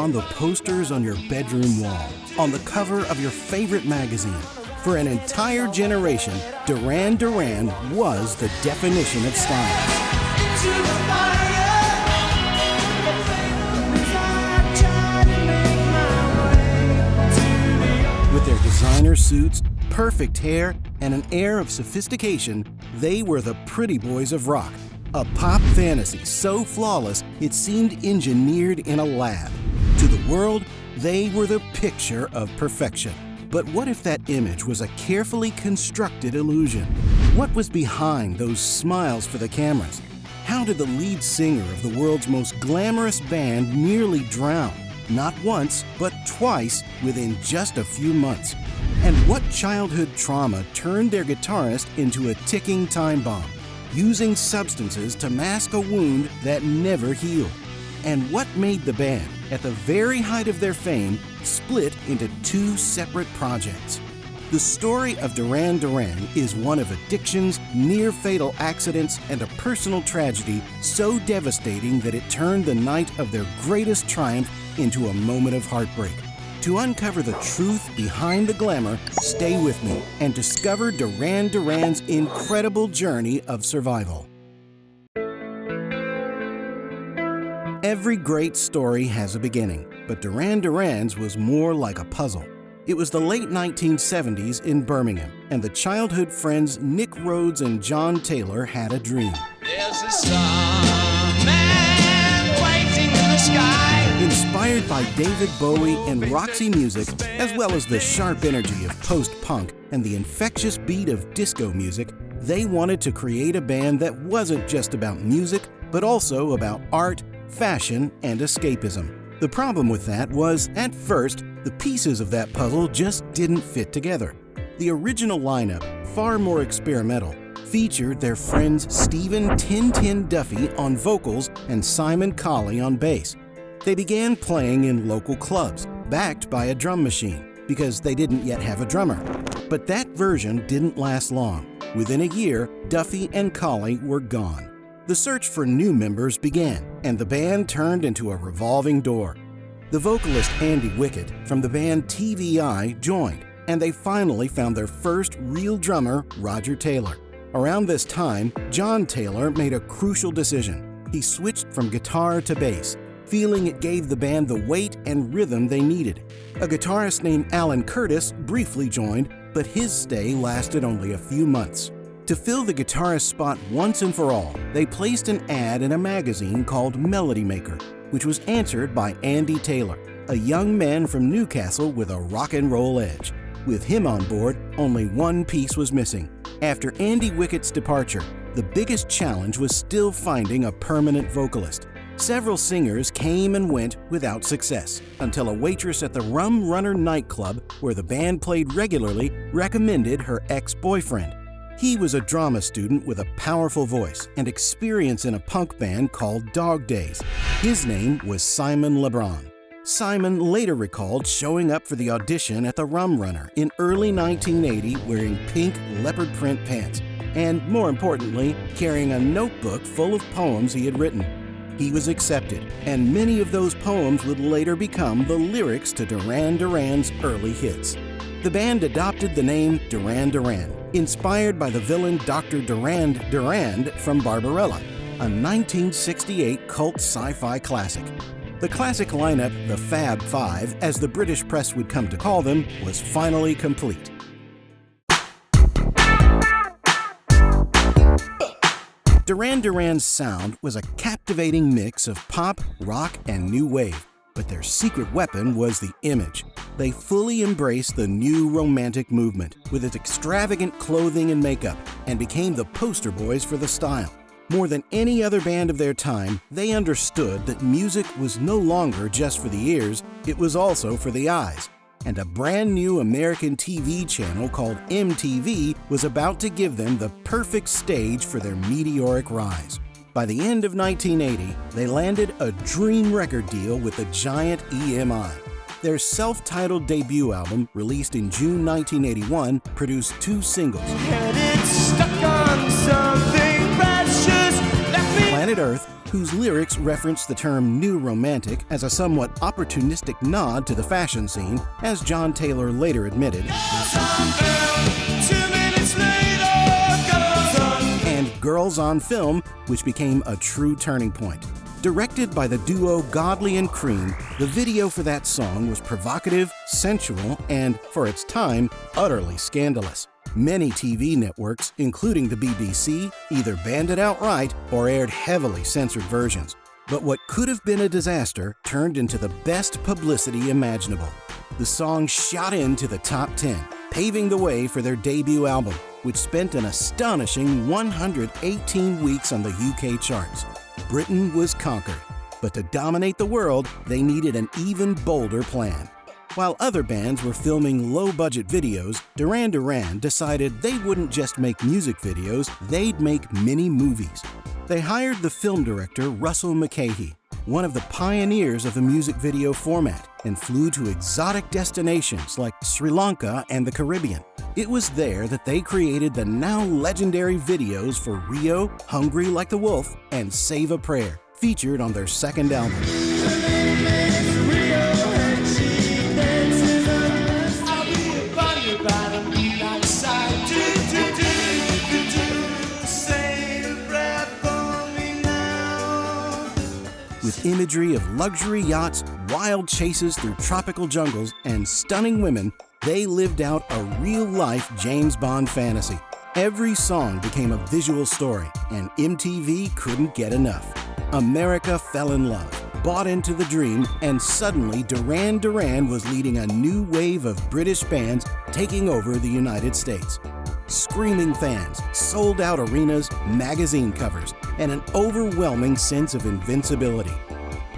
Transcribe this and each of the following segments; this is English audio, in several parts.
on the posters on your bedroom wall, on the cover of your favorite magazine. For an entire generation, Duran Duran was the definition of style. With their designer suits, perfect hair, and an air of sophistication, they were the pretty boys of rock. A pop fantasy so flawless it seemed engineered in a lab. To the world, they were the picture of perfection. But what if that image was a carefully constructed illusion? What was behind those smiles for the cameras? How did the lead singer of the world's most glamorous band nearly drown? Not once, but twice within just a few months. And what childhood trauma turned their guitarist into a ticking time bomb, using substances to mask a wound that never healed? And what made the band, at the very height of their fame, split into two separate projects? The story of Duran Duran is one of addictions, near-fatal accidents, and a personal tragedy so devastating that it turned the night of their greatest triumph into a moment of heartbreak. To uncover the truth behind the glamour, stay with me and discover Duran Duran's incredible journey of survival. Every great story has a beginning, but Duran Duran's was more like a puzzle. It was the late 1970s in Birmingham, and the childhood friends Nick Rhodes and John Taylor had a dream. There's a starman waiting in the sky. Inspired by David Bowie and Roxy music, as well as the sharp energy of post-punk and the infectious beat of disco music, they wanted to create a band that wasn't just about music, but also about art, fashion, and escapism. The problem with that was, at first, the pieces of that puzzle just didn't fit together. The original lineup, far more experimental, featured their friends Stephen "Tin Tin" Duffy on vocals and Simon Colley on bass. They began playing in local clubs, backed by a drum machine, because they didn't yet have a drummer. But that version didn't last long. Within a year, Duffy and Colley were gone. The search for new members began, and the band turned into a revolving door. The vocalist Andy Wickett from the band TVI joined, and they finally found their first real drummer, Roger Taylor. Around this time, John Taylor made a crucial decision. He switched from guitar to bass, feeling it gave the band the weight and rhythm they needed. A guitarist named Alan Curtis briefly joined, but his stay lasted only a few months. To fill the guitarist spot once and for all, they placed an ad in a magazine called Melody Maker, which was answered by Andy Taylor, a young man from Newcastle with a rock and roll edge. With him on board, only one piece was missing. After Andy Wickett's departure, the biggest challenge was still finding a permanent vocalist. Several singers came and went without success, until a waitress at the Rum Runner nightclub, where the band played regularly, recommended her ex-boyfriend. He was a drama student with a powerful voice and experience in a punk band called Dog Days. His name was Simon LeBron. Simon later recalled showing up for the audition at the Rum Runner in early 1980 wearing pink leopard print pants, and more importantly, carrying a notebook full of poems he had written. He was accepted, and many of those poems would later become the lyrics to Duran Duran's early hits. The band adopted the name Duran Duran, inspired by the villain Dr. Duran Duran from Barbarella, a 1968 cult sci-fi classic. The classic lineup, the Fab Five, as the British press would come to call them, was finally complete. Duran Duran's sound was a captivating mix of pop, rock, and new wave. But their secret weapon was the image. They fully embraced the new romantic movement with its extravagant clothing and makeup, and became the poster boys for the style. More than any other band of their time, they understood that music was no longer just for the ears, it was also for the eyes. And a brand new American TV channel called MTV was about to give them the perfect stage for their meteoric rise. By the end of 1980, they landed a dream record deal with the giant EMI. Their self-titled debut album, released in June 1981, produced two singles, Planet Earth whose lyrics reference the term New Romantic as a somewhat opportunistic nod to the fashion scene, as John Taylor later admitted. And Girls on Film, which became a true turning point. Directed by the duo Godley and Cream, the video for that song was provocative, sensual, and, for its time, utterly scandalous. Many TV networks, including the BBC, either banned it outright or aired heavily censored versions. But what could have been a disaster turned into the best publicity imaginable. The song shot into the top 10, paving the way for their debut album, which spent an astonishing 118 weeks on the UK charts. Britain was conquered, but to dominate the world, they needed an even bolder plan. While other bands were filming low-budget videos, Duran Duran decided they wouldn't just make music videos, they'd make mini-movies. They hired the film director Russell Mulcahy, one of the pioneers of the music video format, and flew to exotic destinations like Sri Lanka and the Caribbean. It was there that they created the now legendary videos for Rio, Hungry Like the Wolf, and Save a Prayer, featured on their second album. With imagery of luxury yachts, wild chases through tropical jungles, and stunning women, they lived out a real-life James Bond fantasy. Every song became a visual story, and MTV couldn't get enough. America fell in love, bought into the dream, and suddenly Duran Duran was leading a new wave of British bands taking over the United States. Screaming fans, sold-out arenas, magazine covers, and an overwhelming sense of invincibility.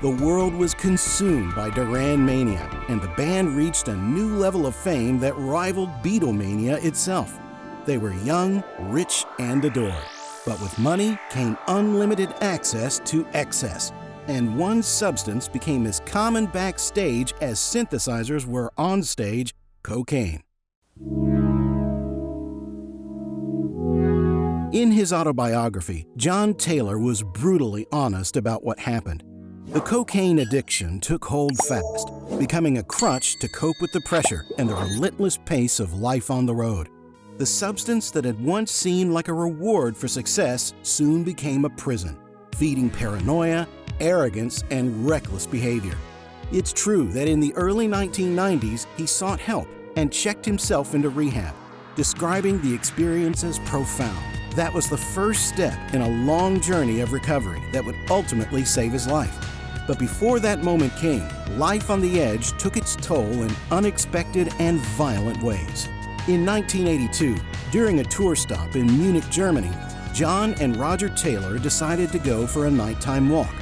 The world was consumed by Duran mania, and the band reached a new level of fame that rivaled Beatlemania itself. They were young, rich, and adored. But with money came unlimited access to excess, and one substance became as common backstage as synthesizers were on stage: cocaine. In his autobiography, John Taylor was brutally honest about what happened. The cocaine addiction took hold fast, becoming a crutch to cope with the pressure and the relentless pace of life on the road. The substance that had once seemed like a reward for success soon became a prison, feeding paranoia, arrogance, and reckless behavior. It's true that in the early 1990s, he sought help and checked himself into rehab, describing the experience as profound. That was the first step in a long journey of recovery that would ultimately save his life. But before that moment came, life on the edge took its toll in unexpected and violent ways. In 1982, during a tour stop in Munich, Germany, John and Roger Taylor decided to go for a nighttime walk.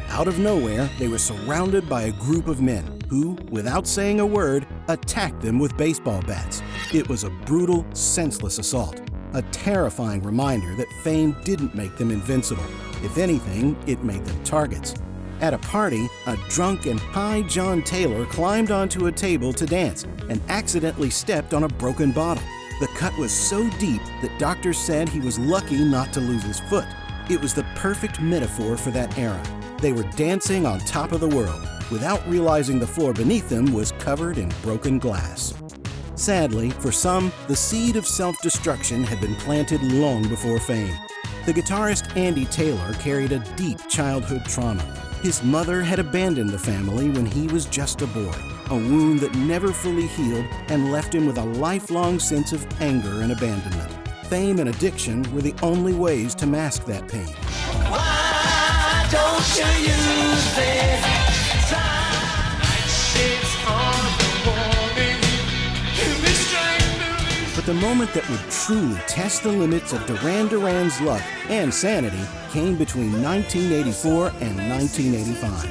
Out of nowhere, they were surrounded by a group of men who, without saying a word, attacked them with baseball bats. It was a brutal, senseless assault. A terrifying reminder that fame didn't make them invincible. If anything, it made them targets. At a party, a drunk and high John Taylor climbed onto a table to dance and accidentally stepped on a broken bottle. The cut was so deep that doctors said he was lucky not to lose his foot. It was the perfect metaphor for that era. They were dancing on top of the world, without realizing the floor beneath them was covered in broken glass. Sadly, for some, the seed of self-destruction had been planted long before fame. The guitarist Andy Taylor carried a deep childhood trauma. His mother had abandoned the family when he was just a boy, a wound that never fully healed and left him with a lifelong sense of anger and abandonment. Fame and addiction were the only ways to mask that pain. Why don't you use it? Shades on the morning. But the moment that would truly test the limits of Duran Duran's luck and sanity came between 1984 and 1985.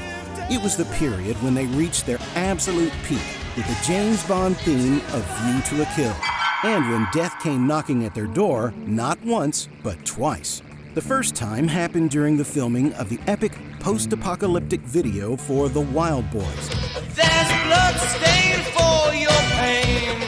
It was the period when they reached their absolute peak with the James Bond theme of View to a Kill, and when death came knocking at their door, not once, but twice. The first time happened during the filming of the epic post-apocalyptic video for The Wild Boys. There's blood stain for your pain,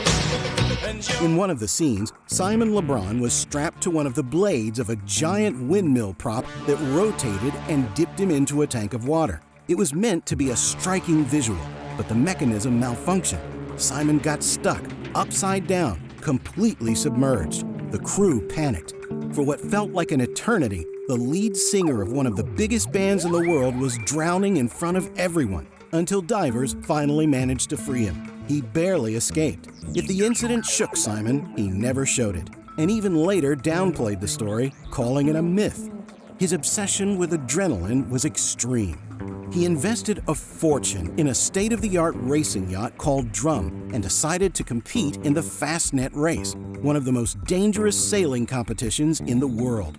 and In one of the scenes, Simon LeBron was strapped to one of the blades of a giant windmill prop that rotated and dipped him into a tank of water. It was meant to be a striking visual, but the mechanism malfunctioned. Simon got stuck, upside down, completely submerged. The crew panicked. For what felt like an eternity, the lead singer of one of the biggest bands in the world was drowning in front of everyone, until divers finally managed to free him. He barely escaped. If the incident shook Simon, he never showed it, and even later downplayed the story, calling it a myth. His obsession with adrenaline was extreme. He invested a fortune in a state-of-the-art racing yacht called Drum and decided to compete in the Fastnet race, one of the most dangerous sailing competitions in the world.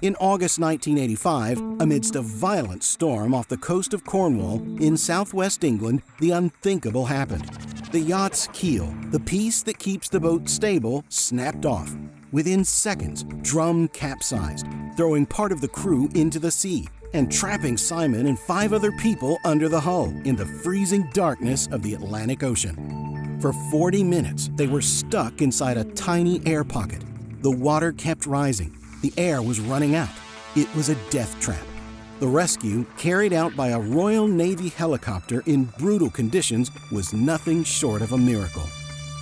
In August 1985, amidst a violent storm off the coast of Cornwall in southwest England, the unthinkable happened. The yacht's keel, the piece that keeps the boat stable, snapped off. Within seconds, Drum capsized, throwing part of the crew into the sea and trapping Simon and 5 other people under the hull in the freezing darkness of the Atlantic Ocean. For 40 minutes, they were stuck inside a tiny air pocket. The water kept rising. The air was running out. It was a death trap. The rescue, carried out by a Royal Navy helicopter in brutal conditions, was nothing short of a miracle.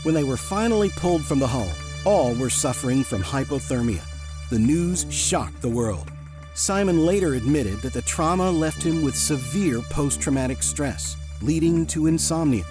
When they were finally pulled from the hull, all were suffering from hypothermia. The news shocked the world. Simon later admitted that the trauma left him with severe post-traumatic stress, leading to insomnia.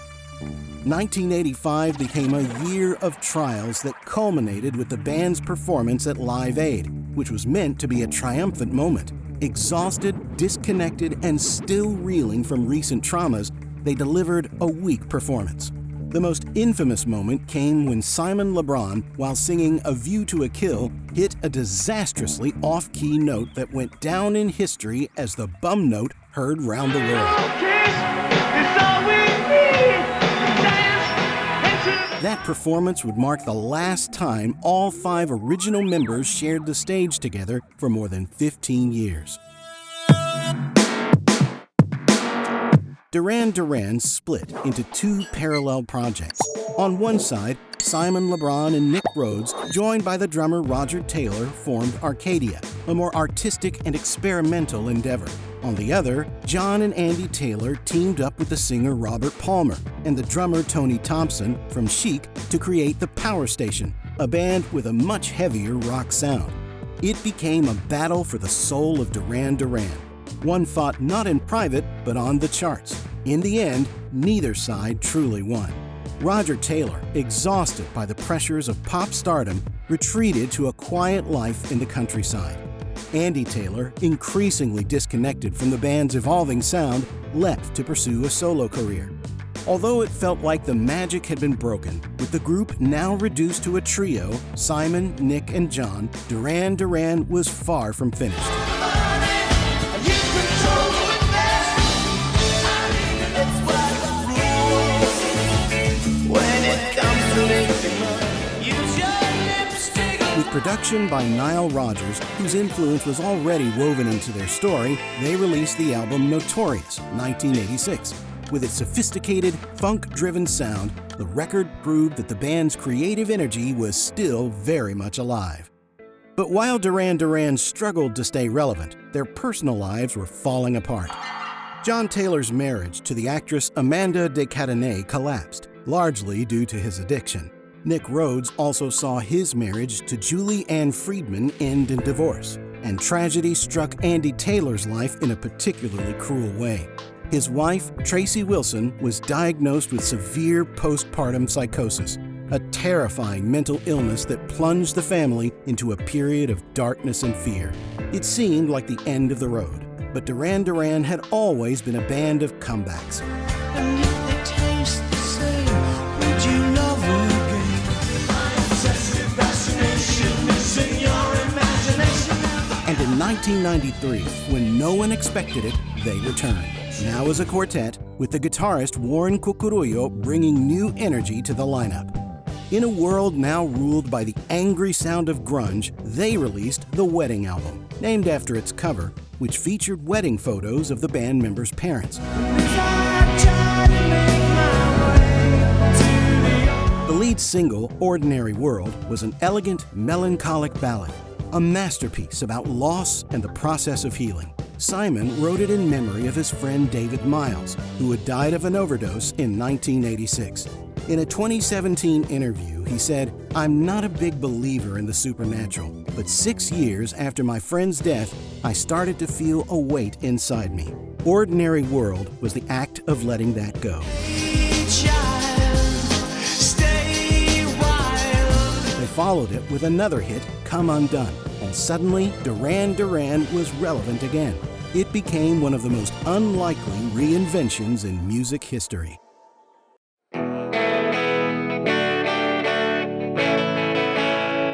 1985 became a year of trials that culminated with the band's performance at Live Aid, which was meant to be a triumphant moment. Exhausted, disconnected, and still reeling from recent traumas, they delivered a weak performance. The most infamous moment came when Simon LeBron, while singing A View to a Kill, hit a disastrously off-key note that went down in history as the bum note heard round the world. That performance would mark the last time all 5 original members shared the stage together for more than 15 years. Duran Duran split into 2 parallel projects. On one side, Simon LeBron and Nick Rhodes, joined by the drummer Roger Taylor, formed Arcadia, a more artistic and experimental endeavor. On the other, John and Andy Taylor teamed up with the singer Robert Palmer and the drummer Tony Thompson from Chic to create the Power Station, a band with a much heavier rock sound. It became a battle for the soul of Duran Duran. One fought not in private, but on the charts. In the end, neither side truly won. Roger Taylor, exhausted by the pressures of pop stardom, retreated to a quiet life in the countryside. Andy Taylor, increasingly disconnected from the band's evolving sound, left to pursue a solo career. Although it felt like the magic had been broken, with the group now reduced to a trio, Simon, Nick, and John, Duran Duran was far from finished. With production by Nile Rodgers, whose influence was already woven into their story, they released the album Notorious, 1986. With its sophisticated, funk-driven sound, the record proved that the band's creative energy was still very much alive. But while Duran Duran struggled to stay relevant, their personal lives were falling apart. John Taylor's marriage to the actress Amanda de Cadenet collapsed, largely due to his addiction. Nick Rhodes also saw his marriage to Julie Ann Friedman end in divorce, and tragedy struck Andy Taylor's life in a particularly cruel way. His wife, Tracy Wilson, was diagnosed with severe postpartum psychosis, a terrifying mental illness that plunged the family into a period of darkness and fear. It seemed like the end of the road, but Duran Duran had always been a band of comebacks. And if they taste the same, would you love again? And in 1993, when no one expected it, they returned. Now as a quartet, with the guitarist Warren Cucurullo bringing new energy to the lineup. In a world now ruled by the angry sound of grunge, they released the Wedding album, named after its cover, which featured wedding photos of the band members' parents. Believe lead single, Ordinary World, was an elegant, melancholic ballad, a masterpiece about loss and the process of healing. Simon wrote it in memory of his friend David Miles, who had died of an overdose in 1986. In a 2017 interview, he said, "I'm not a big believer in the supernatural, but 6 years after my friend's death, I started to feel a weight inside me. Ordinary World was the act of letting that go." They followed it with another hit, Come Undone, and suddenly Duran Duran was relevant again. It became one of the most unlikely reinventions in music history.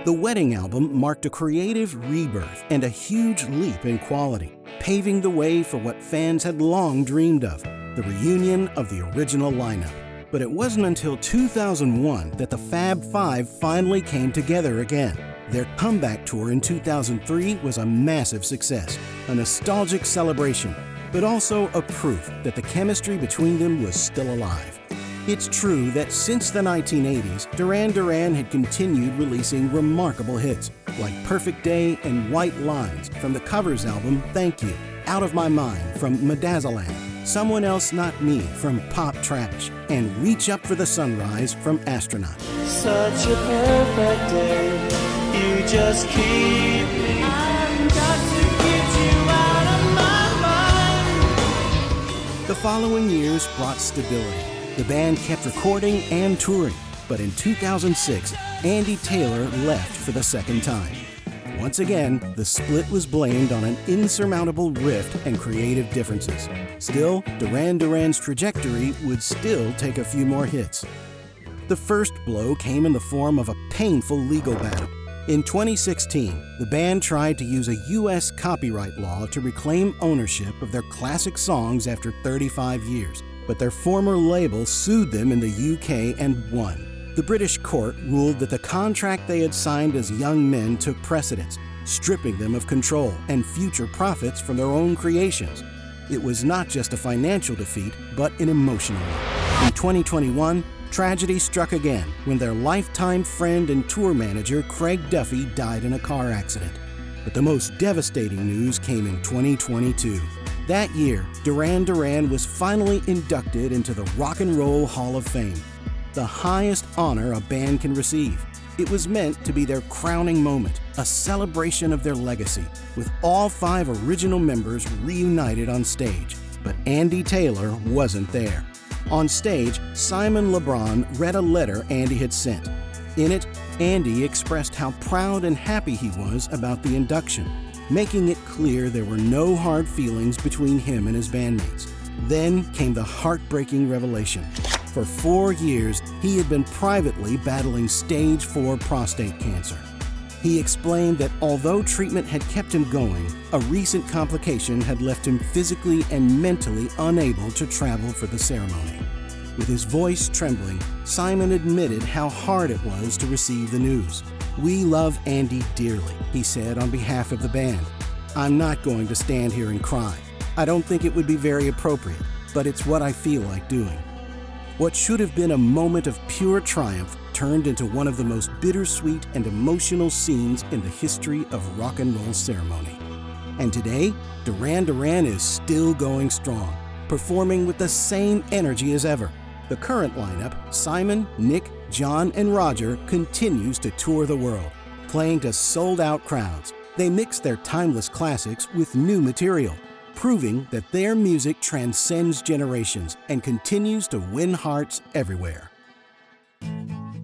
The Wedding album marked a creative rebirth and a huge leap in quality, paving the way for what fans had long dreamed of, the reunion of the original lineup. But it wasn't until 2001 that the Fab Five finally came together again. Their comeback tour in 2003 was a massive success, a nostalgic celebration, but also a proof that the chemistry between them was still alive. It's true that since the 1980s, Duran Duran had continued releasing remarkable hits, like Perfect Day and White Lines from the covers album Thank You, Out of My Mind from Medazzaland, Someone Else Not Me from Pop Trash, and Reach Up for the Sunrise from Astronaut. Such a perfect day, you just keep me. I've got to get you out of my mind. The following years brought stability. The band kept recording and touring, but in 2006, Andy Taylor left for the second time. Once again, the split was blamed on an insurmountable rift and creative differences. Still, Duran Duran's trajectory would still take a few more hits. The first blow came in the form of a painful legal battle. In 2016, the band tried to use a U.S. copyright law to reclaim ownership of their classic songs after 35 years. But their former label sued them in the UK and won. The British court ruled that the contract they had signed as young men took precedence, stripping them of control and future profits from their own creations. It was not just a financial defeat, but an emotional one. In 2021, tragedy struck again when their lifetime friend and tour manager Craig Duffy died in a car accident. But the most devastating news came in 2022. That year, Duran Duran was finally inducted into the Rock and Roll Hall of Fame, the highest honor a band can receive. It was meant to be their crowning moment, a celebration of their legacy, with all 5 original members reunited on stage. But Andy Taylor wasn't there. On stage, Simon LeBron read a letter Andy had sent. In it, Andy expressed how proud and happy he was about the induction, making it clear there were no hard feelings between him and his bandmates. Then came the heartbreaking revelation. For 4 years, he had been privately battling stage 4 prostate cancer. He explained that although treatment had kept him going, a recent complication had left him physically and mentally unable to travel for the ceremony. With his voice trembling, Simon admitted how hard it was to receive the news. "We love Andy dearly," he said on behalf of the band. "I'm not going to stand here and cry. I don't think it would be very appropriate, but it's what I feel like doing." What should have been a moment of pure triumph turned into one of the most bittersweet and emotional scenes in the history of rock and roll ceremony. And today, Duran Duran is still going strong, performing with the same energy as ever. The current lineup, Simon, Nick, John, and Roger, continues to tour the world, playing to sold-out crowds. They mix their timeless classics with new material, proving that their music transcends generations and continues to win hearts everywhere.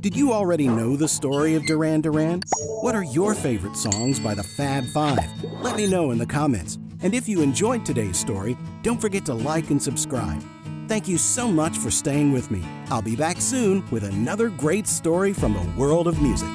Did you already know the story of Duran Duran? What are your favorite songs by the Fab Five? Let me know in the comments. And if you enjoyed today's story, don't forget to like and subscribe. Thank you so much for staying with me. I'll be back soon with another great story from the world of music.